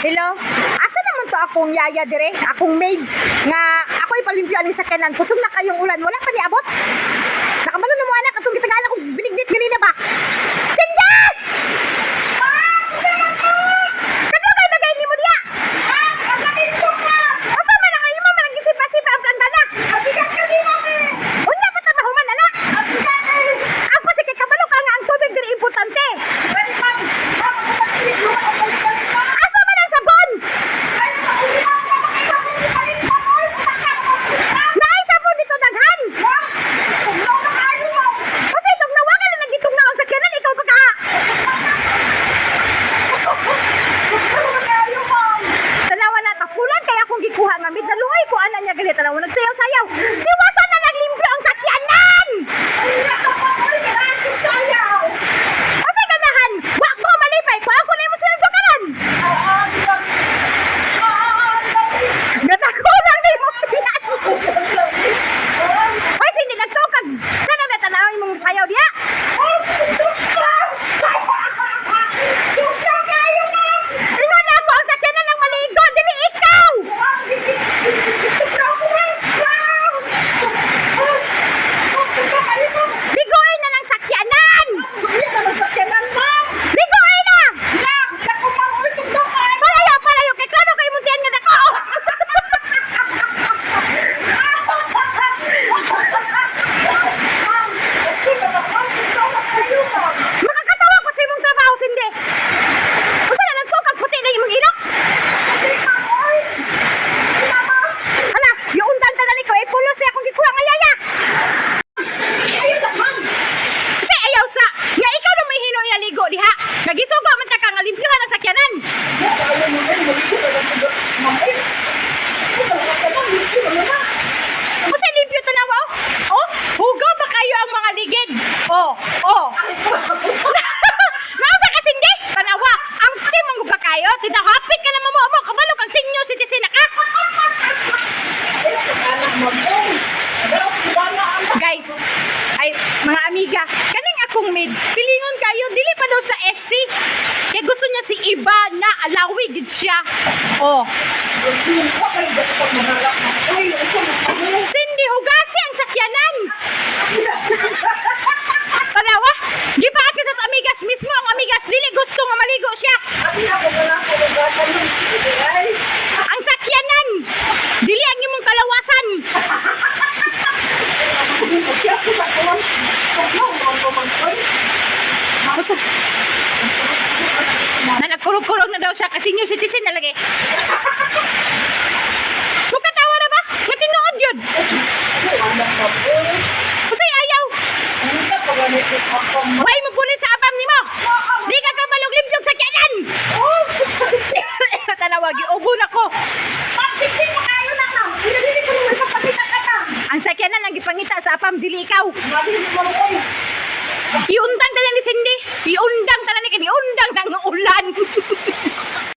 Hello? Asa naman to akong yaya dire? Akong maid nga ako ipalimpyuan ni sakyanan. Kusog na kayong ulan. Wala pa ni abot. Nakabalo na mo anak atong gitagalan ko binignit ganina ba? Sinda! Kadugay bagay nimo diya. Asa man ang imo man gisip-sipa ang plantana? Unya pa ta mahuman ana? Ako si kay kabalo ka nga ang tubig diri importante. Asa man ang sabon? Naay sabon dito daghan. Kasi tugnawa ka na nagitugnaw ang sakyanan ikaw pa ka. Tanawa na tapulan kaya akong gikuha nga mid naluoy ko ana niya gali tanawa nagsayaw-sayaw. Diwasa na naglimpyo ang sakyanan. Kasi ganahan, wa ko malipay ko ako na imo sweldo karon. Gatakulang ni mo diyan. Oy sindi nagtukag. Sana na tanaw imong sayaw diha. Ingon na ako ang sakyanan ng maligo dili ikaw. Ligoy na ng sakyanan. Ligoy na. Palayo kay klaro kay muntian nga dako. Makakatawa ko sa imong trabaho sindi. Usa na nagtukag puti na imong ilok. Hala, yung undan tanan ikaw ay pulos sa akong gikuha nga yaya. Kasi ayaw sa nga ikaw na may hinoy na ligo diha. Nagisugo man ta ka nga limpyuhan ang sakyanan. Kasi limpyo tanawa oh. Hugaw pa kayo ang mga ligid. Oh. Nasa ka sindi? Tanawa, ang timong ba kayo? Tinahapit ka na mo kabalo kang senior citizen na ka. Guys, ay mga amiga, kaning akong maid, pilingon kayo dili pa daw sa SC. Kaya gusto niya si Iba na alawi gid siya. Oh. Cindy, hugasi ang sakyanan. Tanawa, di pa aki sa amigas mismo ang amigas dili gusto nga maligo siya. Ang sakyanan, dili ang imong kalawasan. Basta na nagkurog-kurog na daw siya kasi senior citizen na lagi. Magkatawa na ba? Matinuod yun. Kasi ayaw. Why mo bulit sa apam ni mo? Di ka kabalog limpyog sa kyanan. Tanawag, iubon ako. Ang sakyanan ang gipangita sa apam, dili ikaw. Iundang tanan ni Cindy. Iundang tanan ni Cindy. Iundang ng ulan.